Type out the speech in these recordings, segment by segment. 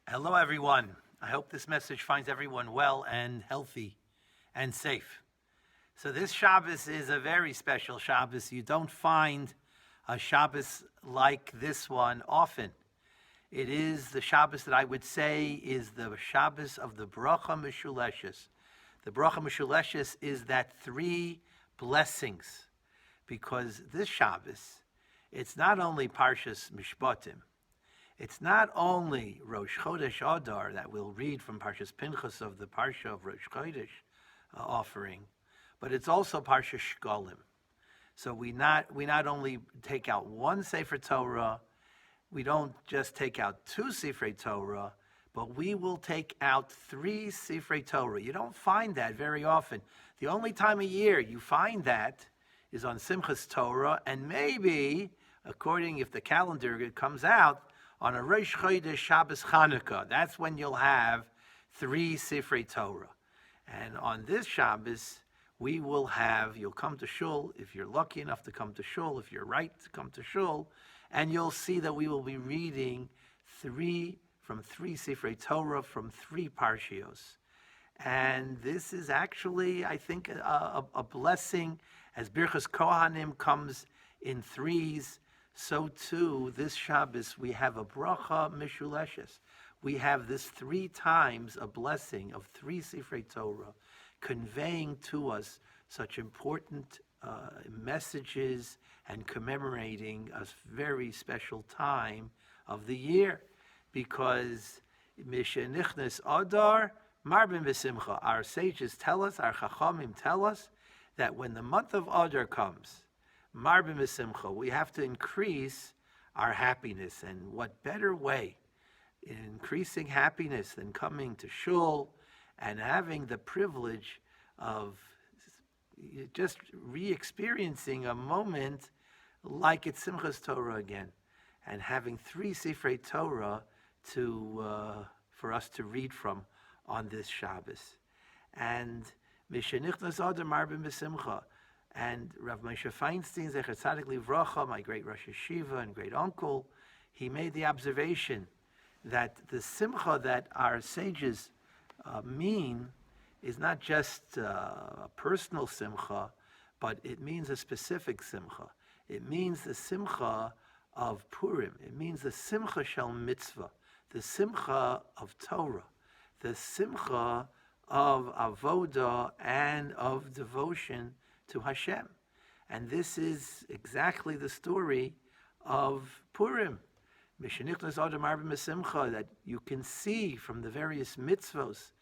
Hello, everyone. I hope this message finds everyone well and healthy and safe. So this Shabbos is a very special Shabbos. You don't find a Shabbos like this one often. It is the Shabbos that I would say is the Shabbos of the Bracha Meshuleshes. The Bracha Meshuleshes is that three blessings, because this Shabbos, it's not only Parshas Meshpatim, it's not only Rosh Chodesh Adar that we'll read from Parshas Pinchas of the Parsha of Rosh Chodesh offering, but it's also Parshas Shekalim. So we not only take out one Sefer Torah, we don't just take out two Sifrei Torah, but we will take out three Sifrei Torah. You don't find that very often. The only time of year you find that is on Simchas Torah, and maybe, according if the calendar comes out, on a Rosh Chodesh Shabbos Chanukah. That's when you'll have three Sifrei Torah. And on this Shabbos, we will have, you'll come to Shul, if you're lucky enough to come to Shul, if you're right to come to Shul, and you'll see that we will be reading three Sifrei Torah from three Parshios. And this is actually, I think, a blessing. As Birchas Kohanim comes in threes, so too, this Shabbos, we have a bracha meshuleshes. We have this three times a blessing of three Sifrei Torah, conveying to us such important messages and commemorating a very special time of the year. Because Mishenichnes Adar, Marbin B'Simcha, our sages tell us, our Chachamim tell us, that when the month of Adar comes, Marbim B'Simcha, we have to increase our happiness. And what better way in increasing happiness than coming to Shul and having the privilege of just re-experiencing a moment like it's Simchas Torah again, and having three Sifrei Torah for us to read from on this Shabbos. And Mishenichnas Adar Marbim B'Simcha. And Rav Moshe Feinstein, Zecher Tzadik Livracha, my great Rosh Yeshiva and great uncle, he made the observation that the simcha that our sages mean is not just a personal simcha, but it means a specific simcha. It means the simcha of Purim. It means the simcha shel mitzvah, the simcha of Torah, the simcha of avodah and of devotion to Hashem. And this is exactly the story of Purim. Mishenichnas Adar Marbim B'Simcha, that you can see from the various mitzvos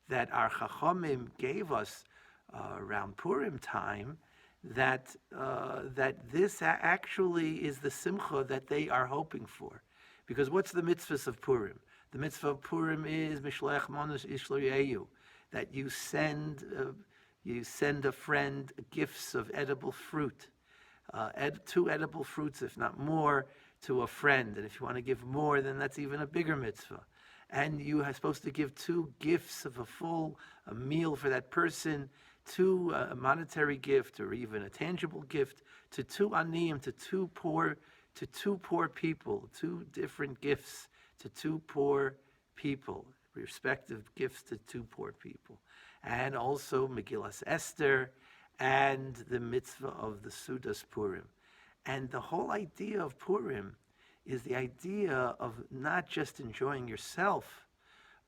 that our Chachamim gave us around Purim time, that this actually is the simcha that they are hoping for. Because what's the mitzvahs of Purim? The mitzvah of Purim is Mishlech Manos Ishlo, that you send a friend gifts of edible fruit, two edible fruits, if not more, to a friend. And if you want to give more, then that's even a bigger mitzvah. And you are supposed to give two gifts of a meal for that person, a monetary gift or even a tangible gift, to two aniyim, to two poor people, two different gifts to two poor people, respective gifts to two poor people. And also Megillas Esther, and the mitzvah of the Sudas Purim. And the whole idea of Purim is the idea of not just enjoying yourself,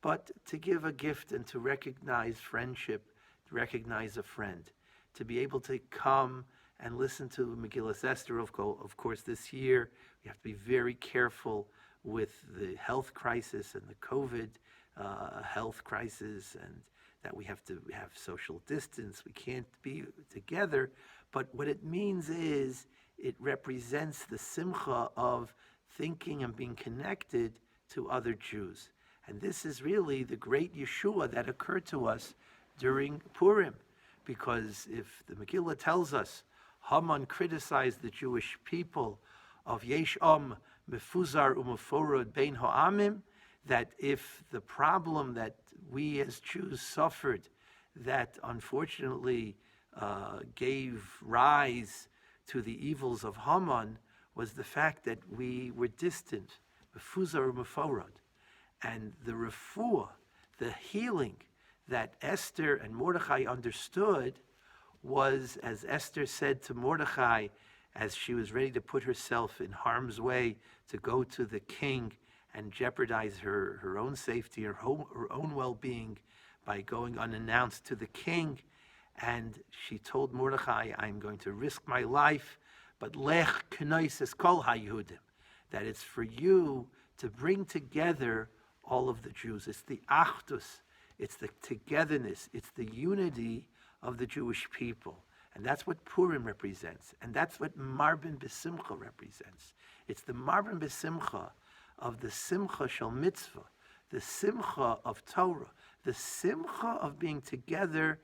but to give a gift and to recognize friendship, to recognize a friend, to be able to come and listen to Megillas Esther. Of course, this year we have to be very careful with the health crisis and the COVID health crisis, and that we have to have social distance. We can't be together. But what it means is it represents the simcha of thinking and being connected to other Jews. And this is really the great Yeshua that occurred to us during Purim. Because if the Megillah tells us, Haman criticized the Jewish people of Yesh Am Mefuzar Umeforod Bein Ha'amim, that if the problem that we as Jews suffered, that unfortunately gave rise to the evils of Haman, was the fact that we were distant, Mefuzar Umeforod. And the refuah, the healing that Esther and Mordechai understood was, as Esther said to Mordechai, as she was ready to put herself in harm's way to go to the king and jeopardize her own safety, her own well-being by going unannounced to the king. And she told Mordechai, I'm going to risk my life, but lech k'noises kol haYehudim, that it's for you to bring together all of the Jews. It's the achdus, it's the togetherness, it's the unity of the Jewish people. And that's what Purim represents. And that's what Marbin B'Simcha represents. It's the Marbin B'Simcha of the Simcha Shel Mitzvah, the Simcha of Torah, the Simcha of being together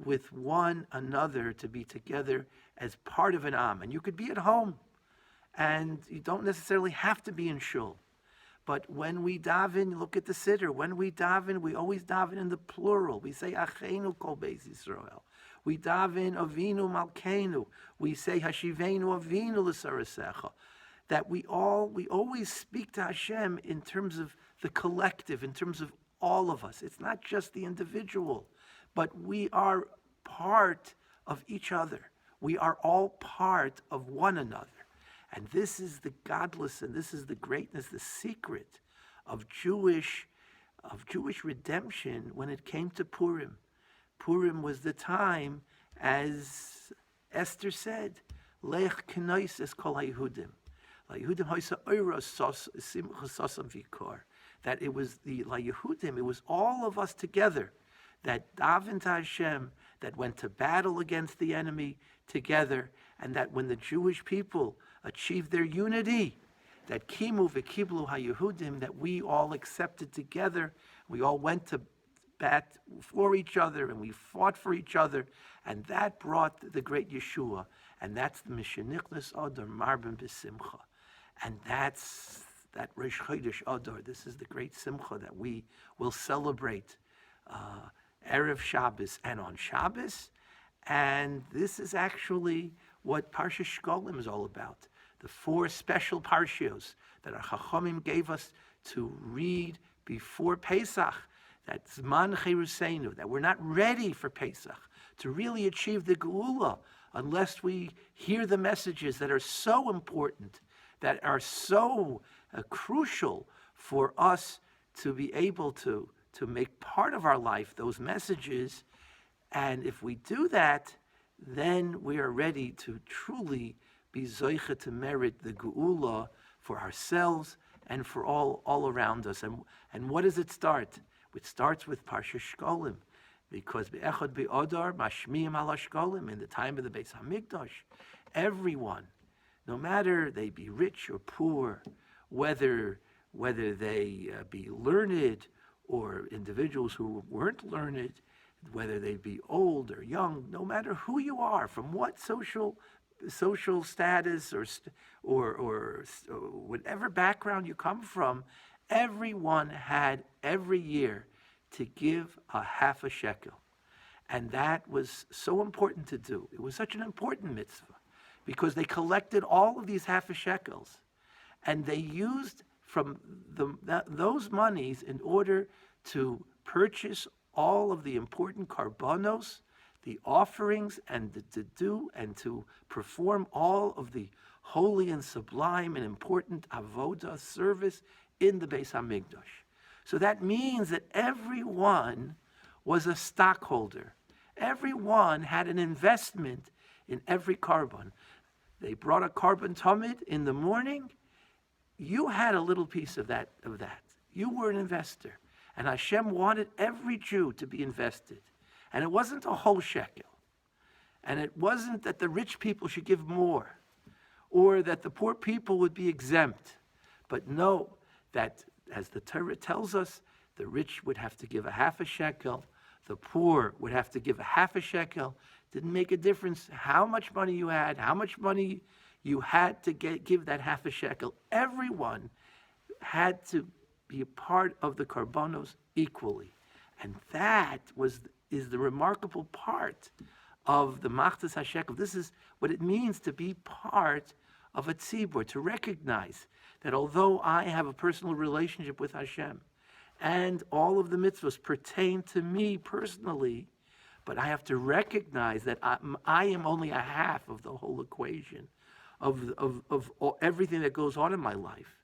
with one another, to be together as part of an Am. And you could be at home, and you don't necessarily have to be in shul. But when we daven, look at the siddur. When we daven, we always daven in the plural. We say Achenu Kol Beis Yisrael. We daven Avinu Malkeinu. We say Hashivenu Avinu L'Sarasecha. That we always speak to Hashem in terms of the collective, in terms of all of us. It's not just the individual, but we are part of each other. We are all part of one another. And this is the godless, and this is the greatness, the secret of Jewish redemption when it came to Purim. Purim was the time, as Esther said, Lech k'noises kol haYehudim. That it was the Yehudim, it was all of us together that davened to Hashem, that went to battle against the enemy together, and that when the Jewish people achieved their unity, that kimu v'kiblu haYehudim, that we all accepted together, we all went to bat for each other, and we fought for each other, and that brought the great Yeshua, and that's the Mishenichnas Adar Marbin B'Simcha. And that's that Rosh Chodesh Adar. This is the great Simcha that we will celebrate Erev Shabbos and on Shabbos. And this is actually what Parshas Shekalim is all about. The 4 special Parshios that our Chachamim gave us to read before Pesach. That Zman Cheruseinu, that we're not ready for Pesach to really achieve the Geula unless we hear the messages that are so important, that are so crucial for us to be able to make part of our life, those messages. And if we do that, then we are ready to truly be zoicha to merit the Geula for ourselves and for all around us. And what does it start? It starts with Parshas Shekalim, because be'echad be'odar mashmiim ala Shekalim, in the time of the Beis Hamikdash, everyone, no matter they be rich or poor, whether they be learned or individuals who weren't learned, whether they be old or young, no matter who you are, from what social status or whatever background you come from, everyone had every year to give a half a shekel. And that was so important to do. It was such an important mitzvah because they collected all of these half a shekels, and they used from those monies in order to purchase all of the important karbanos, the offerings, and to do and to perform all of the holy and sublime and important avodah service in the Beis Hamikdash. So that means that everyone was a stockholder. Everyone had an investment in every carbon. They brought a carbon tamid in the morning. You had a little piece of that. You were an investor. And Hashem wanted every Jew to be invested. And it wasn't a whole shekel. And it wasn't that the rich people should give more, or that the poor people would be exempt. But no, that, as the Torah tells us, the rich would have to give a half a shekel, the poor would have to give a half a shekel. Didn't make a difference how much money you had, how much money you had to give that half a shekel. Everyone had to be a part of the karbanos equally. And that is the remarkable part of the Machtas HaShekel. This is what it means to be part of a tzibur, to recognize that although I have a personal relationship with Hashem, and all of the mitzvahs pertain to me personally, but I have to recognize that I am only a half of the whole equation of everything that goes on in my life.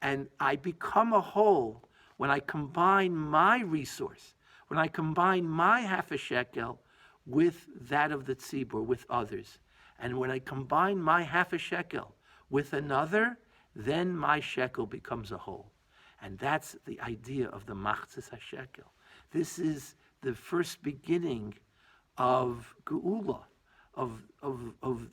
And I become a whole when I combine my resource, when I combine my half a shekel with that of the tzibur, with others. And when I combine my half a shekel with another, then my shekel becomes a whole. And that's the idea of the machzis hashekel. This is the first beginning of geula, of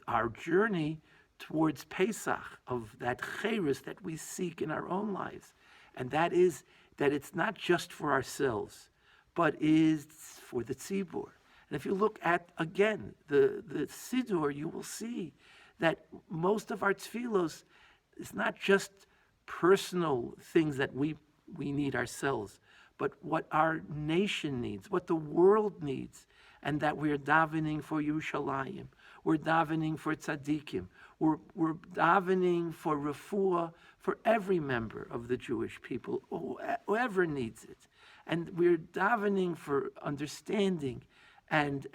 our journey towards Pesach, of that cheres that we seek in our own lives. And that is that it's not just for ourselves, but is for the tzibur. And if you look at, again, the siddur, you will see that most of our tefillos is not just personal things that we need ourselves, but what our nation needs, what the world needs, and that we're davening for Yerushalayim, we're davening for tzaddikim, we're davening for refuah for every member of the Jewish people, whoever needs it. And we're davening for understanding and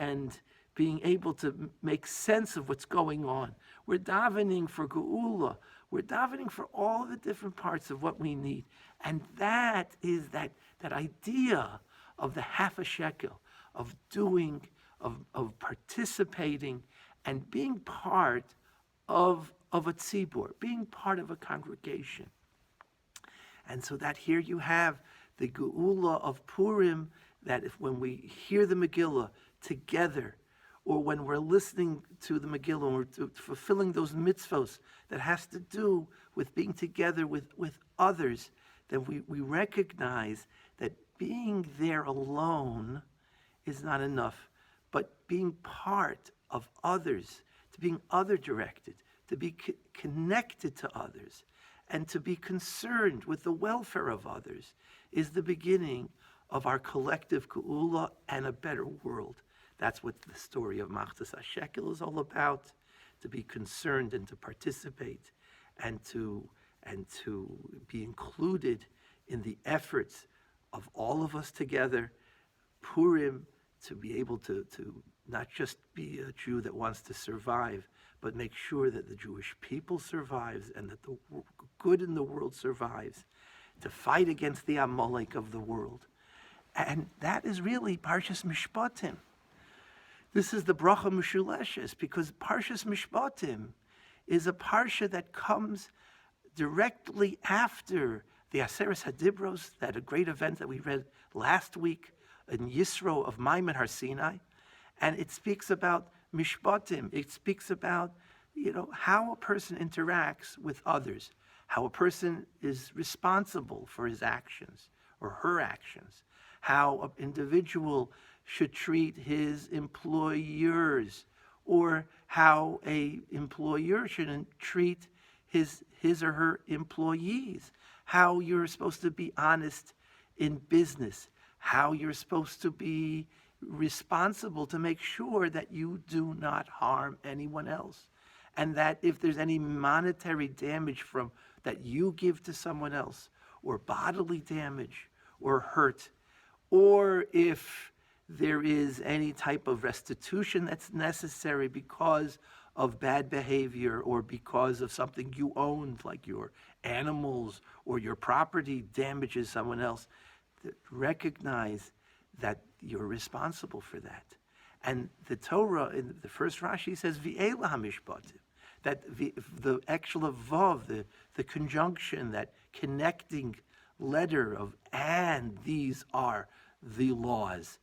being able to make sense of what's going on. We're davening for geula. We're davening for all the different parts of what we need. And that is that idea of the half a shekel, of doing, of participating, and being part of a tzibur, being part of a congregation. And so that here you have the geula of Purim, that when we hear the Megillah together, or when we're listening to the Megillah, and we're fulfilling those mitzvos that has to do with being together with others, then we recognize that being there alone is not enough, but being part of others, to being other-directed, to be connected to others, and to be concerned with the welfare of others is the beginning of our collective geula and a better world. That's what the story of Machzis HaShekel is all about, to be concerned and to participate and to be included in the efforts of all of us together. Purim, to be able to not just be a Jew that wants to survive, but make sure that the Jewish people survives and that the good in the world survives, to fight against the Amalek of the world. And that is really Parshas Meshpatim. This is the bracha Meshuleshes, because Parshas Meshpatim is a parsha that comes directly after the Aseres HaDibros, that a great event that we read last week in Yisro of Maimon Har Sinai. And it speaks about Mishpatim. It speaks about, how a person interacts with others, how a person is responsible for his actions or her actions, how an individual should treat his employers, or how a employer shouldn't treat his or her employees, how you're supposed to be honest in business, how you're supposed to be responsible to make sure that you do not harm anyone else, and that if there's any monetary damage from that you give to someone else, or bodily damage or hurt, or if there is any type of restitution that's necessary because of bad behavior or because of something you owned, like your animals or your property damages someone else, recognize that you're responsible for that. And the Torah, in the first Rashi, says, V'ela hamishpatim, that the actual vav, the conjunction, that connecting letter of, and these are the laws,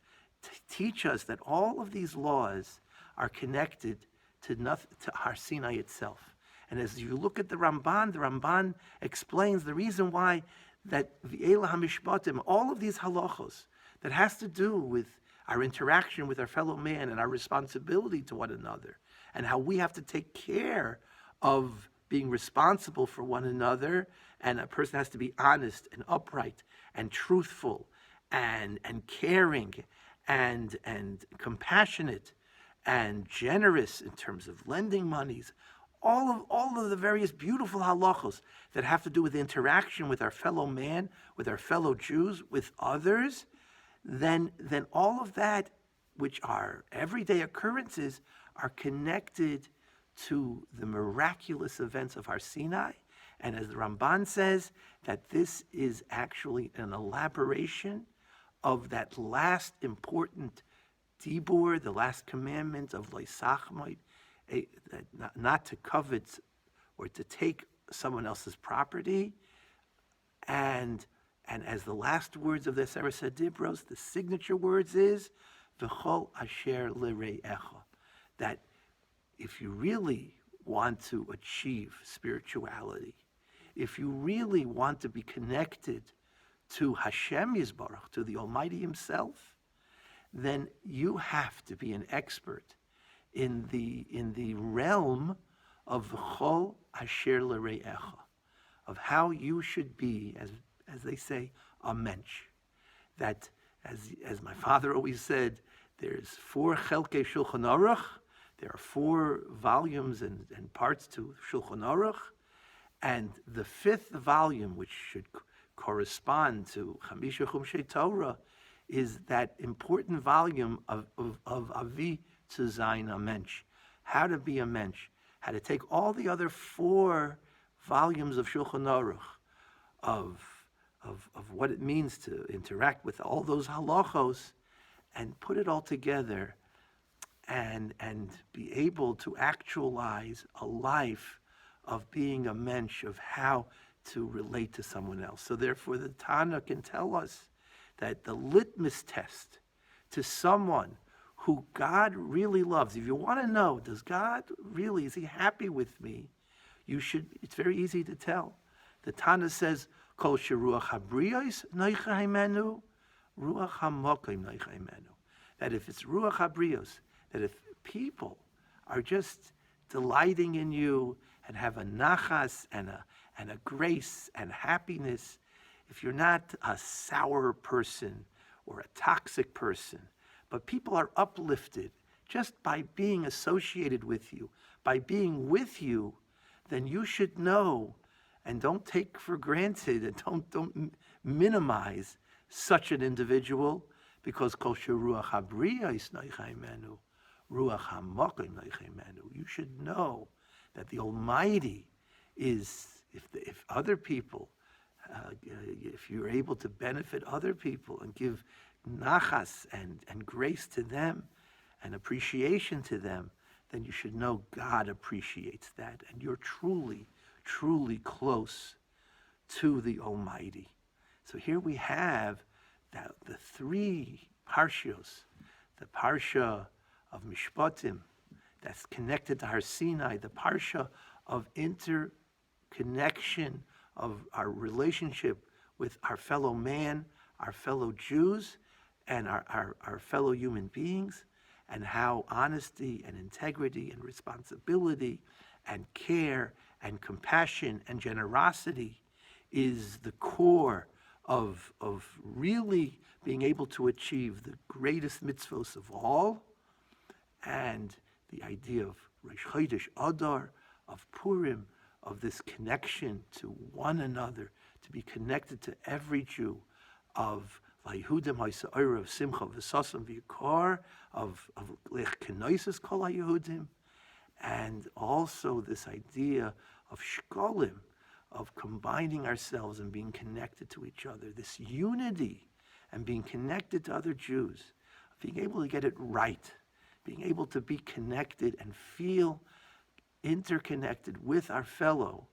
teach us that all of these laws are connected to Har Sinai itself. And as you look at the Ramban explains the reason why that V'ela hamishpatim, all of these halachos that has to do with our interaction with our fellow man and our responsibility to one another, and how we have to take care of being responsible for one another, and a person has to be honest and upright and truthful and caring and compassionate and generous in terms of lending monies. all of the various beautiful halachos that have to do with interaction with our fellow man, with our fellow Jews, with others, then all of that, which are everyday occurrences, are connected to the miraculous events of Har Sinai. And as the Ramban says, that this is actually an elaboration of that last important dibur, the last commandment of Loisachmoid, not to covet or to take someone else's property. And as the last words of the Aseret Dibros, the signature words is, V'chol asher l're'echa, that if you really want to achieve spirituality, if you really want to be connected to Hashem Yisbarach, to the Almighty Himself, then you have to be an expert in the realm of V'chol asher l're'echa, of how you should be, as they say, a mensch. That, as my father always said, there's 4 chelkei Shulchan Aruch, there are 4 volumes and parts to Shulchan Aruch, and the 5th volume, which should correspond to Chamisha Chumshei Torah, is that important volume of Avi to Zayin a Mensch, how to be a mensch, how to take all the other 4 volumes of Shulchan Aruch, of what it means to interact with all those halachos, and put it all together, and be able to actualize a life of being a mensch, of how to relate to someone else. So therefore, the Tana can tell us that the litmus test to someone who God really loves, if you want to know, does God really, is He happy with me? It's very easy to tell. The Tana says, Kol sheruach habriyos noicha haimenu, ruach hamokim noicha haimenu. That if it's ruach habriyos, that if people are just delighting in you and have a nachas and a grace and happiness, if you're not a sour person or a toxic person, but people are uplifted just by being associated with you, by being with you, then you should know and don't take for granted and don't minimize such an individual, because kol sheruach habriya is noichaimenu, ruach hamokim noichaimenu. You should know that the Almighty is, if other people, if you're able to benefit other people and give nachas and grace to them and appreciation to them, then you should know God appreciates that, and you're truly, truly close to the Almighty. So here we have the 3 Parshas, the Parsha of Meshpatim, that's connected to Har Sinai, the Parsha of interconnection of our relationship with our fellow man, our fellow Jews, and our fellow human beings, and how honesty and integrity and responsibility and care and compassion and generosity is the core of really being able to achieve the greatest mitzvos of all, and the idea of Rosh Chodesh Adar, of Purim, of this connection to one another, to be connected to every Jew, of Layehudim Ha'Yisrael, of Simcha V'Sasam V'Yikar, of Lech Kenoises Kol HaYehudim, and also this idea of Shekalim, of combining ourselves and being connected to each other, this unity and being connected to other Jews, being able to get it right, being able to be connected and feel interconnected with our fellow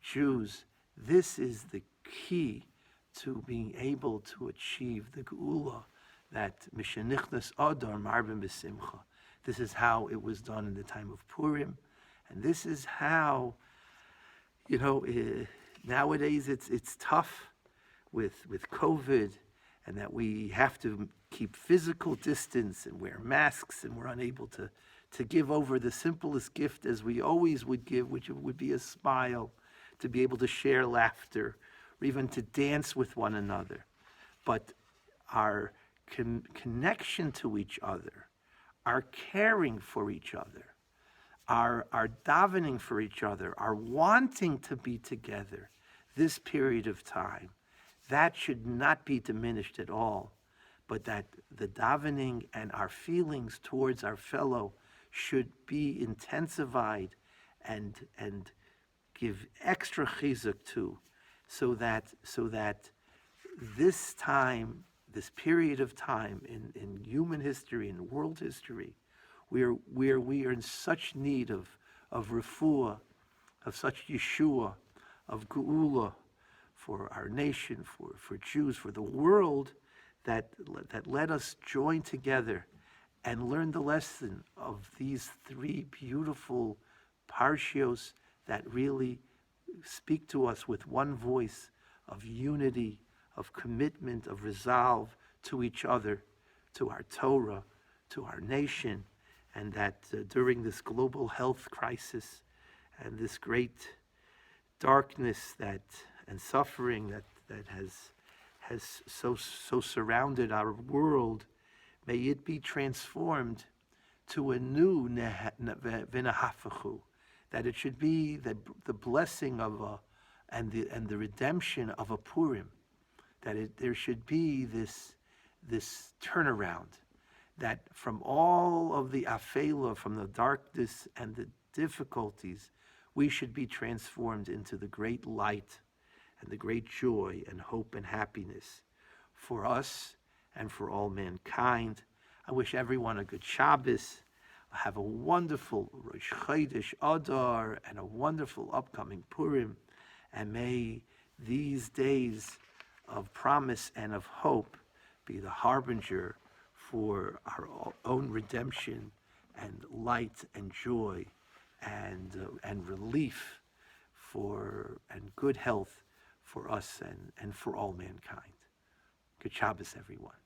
Jews. This is the key to being able to achieve the Geula, that Mishenichnas Adar Marbim B'Simcha. This is how it was done in the time of Purim, and this is how, nowadays it's tough with COVID, and that we have to keep physical distance and wear masks, and we're unable to give over the simplest gift as we always would give, which would be a smile, to be able to share laughter, or even to dance with one another. But our connection to each other, our caring for each other, our davening for each other, our wanting to be together this period of time, that should not be diminished at all, but that the davening and our feelings towards our fellow should be intensified and give extra chizuk to, so that this time, this period of time in human history, in world history, where we are in such need of refuah, of such Yeshua, of geula for our nation, for Jews, for the world, that let us join together and learn the lesson of these three beautiful parshios that really speak to us with one voice of unity, of commitment, of resolve to each other, to our Torah, to our nation, and that during this global health crisis and this great darkness and suffering that has so surrounded our world, may it be transformed to a new v'nahafachu, that it should be the blessing of and the redemption of a Purim, that there should be this turnaround, that from all of the afela, from the darkness and the difficulties, we should be transformed into the great light and the great joy and hope and happiness for us and for all mankind. I wish everyone a good Shabbos. Have a wonderful Rosh Chodesh Adar and a wonderful upcoming Purim. And may these days of promise and of hope be the harbinger for our own redemption and light and joy and relief and good health for us and for all mankind. Good Shabbos, everyone.